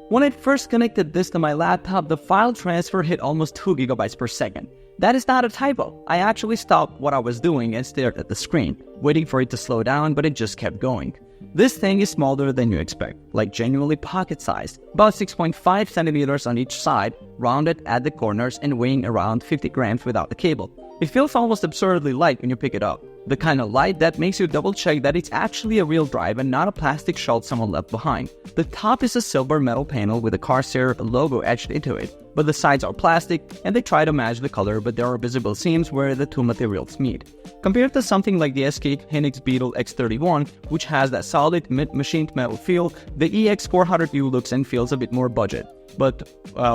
When I first connected this to my laptop, the file transfer hit almost 2 gigabytes per second. That is not a typo. I actually stopped what I was doing and stared at the screen, waiting for it to slow down, but it just kept going. This thing is smaller than you expect, like genuinely pocket-sized, about 6.5 centimeters on each side, rounded at the corners and weighing around 50 grams without the cable. It feels almost absurdly light when you pick it up. The kind of light that makes you double-check that it's actually a real drive and not a plastic shell someone left behind. The top is a silver metal panel with a Corsair logo etched into it, but the sides are plastic and they try to match the color, but there are visible seams where the two materials meet. Compared to something like the SK Hynix Beetle X31, which has that solid machined metal feel, the EX400U looks and feels a bit more budget. But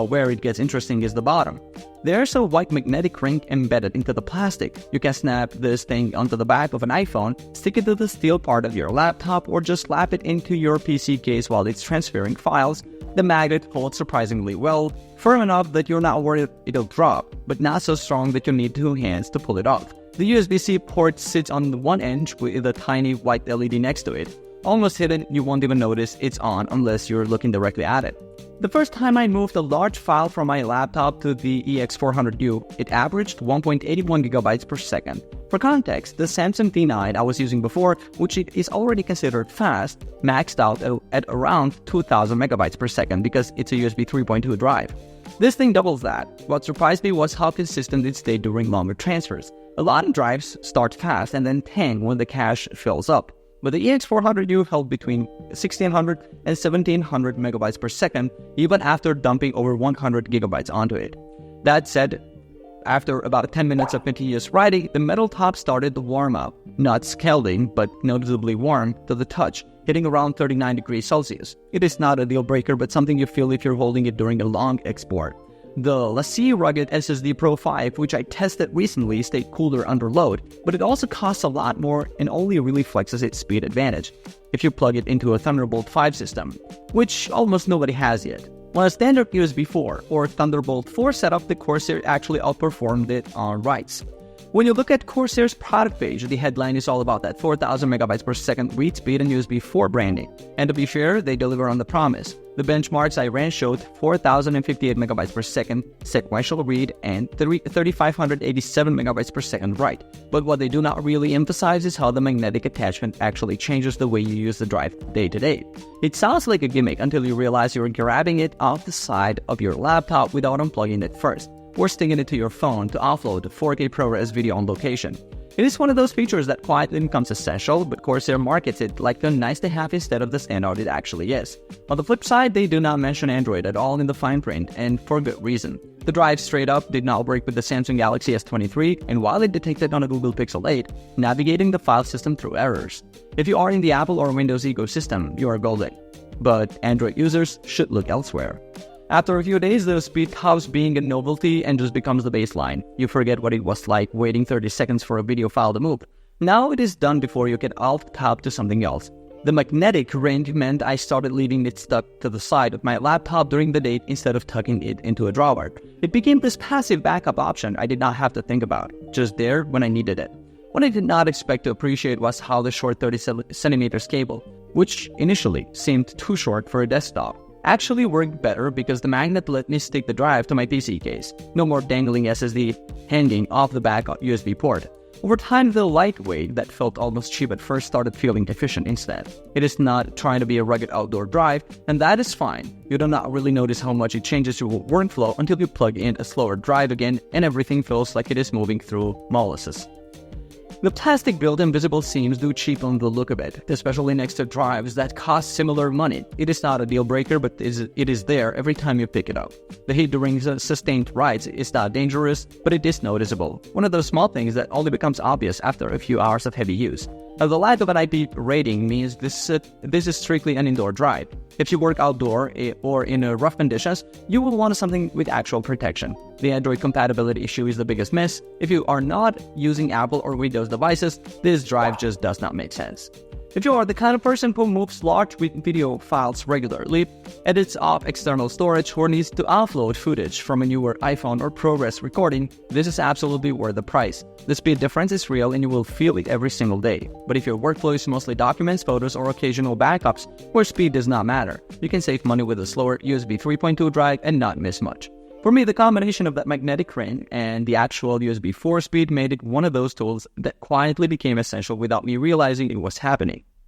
where it gets interesting is the bottom. There's a white magnetic ring embedded into the plastic. You can snap this thing onto the back of an iPhone, stick it to the steel part of your laptop, or just slap it into your PC case while it's transferring files. The magnet holds surprisingly well, firm enough that you're not worried it'll drop, but not so strong that you need two hands to pull it off. The USB-C port sits on one end with a tiny white LED next to it. Almost hidden, you won't even notice it's on unless you're looking directly at it. The first time I moved a large file from my laptop to the EX400U, it averaged 1.81 gigabytes per second. For context, the Samsung D9 I was using before, which is already considered fast, maxed out at around 2000 megabytes per second because it's a USB 3.2 drive. This thing doubles that. What surprised me was how consistent it stayed during longer transfers. A lot of drives start fast and then hang when the cache fills up. But the EX400U held between 1600 and 1700 megabytes per second even after dumping over 100 gigabytes onto it. That said, after about 10 minutes of continuous writing, the metal top started to warm up. Not scalding, but noticeably warm to the touch, hitting around 39 degrees Celsius. It is not a deal breaker, but something you feel if you're holding it during a long export. The LaCie Rugged SSD Pro 5, which I tested recently, stayed cooler under load, but it also costs a lot more and only really flexes its speed advantage if you plug it into a Thunderbolt 5 system, which almost nobody has yet. On a standard USB 4 or Thunderbolt 4 setup, the Corsair actually outperformed it on writes. When you look at Corsair's product page, the headline is all about that 4000 megabytes per second read speed and USB 4 branding. And to be fair, they deliver on the promise. The benchmarks I ran showed 4058 megabytes per second sequential read and 3587 megabytes per second write. But what they do not really emphasize is how the magnetic attachment actually changes the way you use the drive day to day. It sounds like a gimmick until you realize you're grabbing it off the side of your laptop without unplugging it first, or sticking it to your phone to offload 4K ProRes video on location. It is one of those features that quietly becomes essential, but Corsair markets it like a nice-to-have instead of the standout it actually is. On the flip side, they do not mention Android at all in the fine print, and for good reason. The drive straight up did not work with the Samsung Galaxy S23, and while it detected on a Google Pixel 8, navigating the file system threw errors. If you are in the Apple or Windows ecosystem, you are golden. But Android users should look elsewhere. After a few days, the speed stops being a novelty and just becomes the baseline. You forget what it was like waiting 30 seconds for a video file to move. Now it is done before you get alt-tab to something else. The magnetic ring meant I started leaving it stuck to the side of my laptop during the day instead of tucking it into a drawer. It became this passive backup option I did not have to think about, just there when I needed it. What I did not expect to appreciate was how the short 30 centimeters cable, which initially seemed too short for a desktop, actually worked better because the magnet let me stick the drive to my PC case. No more dangling SSD hanging off the back USB port. Over time, the lightweight that felt almost cheap at first started feeling efficient instead. It is not trying to be a rugged outdoor drive, and that is fine. You do not really notice how much it changes your workflow until you plug in a slower drive again and everything feels like it is moving through molasses. The plastic built in visible seams do cheapen the look of it, especially next to drives that cost similar money. It is not a deal breaker, but it is there every time you pick it up. The heat during sustained rides is not dangerous, but it is noticeable. One of those small things that only becomes obvious after a few hours of heavy use. Now, the lack of an IP rating means this is strictly an indoor drive. If you work outdoor or in rough conditions, you will want something with actual protection. The Android compatibility issue is the biggest miss. If you are not using Apple or Windows devices, this drive just does not make sense. If you are the kind of person who moves large video files regularly, edits off external storage, or needs to offload footage from a newer iPhone or ProRes recording, this is absolutely worth the price. The speed difference is real and you will feel it every single day. But if your workflow is mostly documents, photos, or occasional backups, where speed does not matter, you can save money with a slower USB 3.2 drive and not miss much. For me, the combination of that magnetic ring and the actual USB 4 speed made it one of those tools that quietly became essential without me realizing it was happening.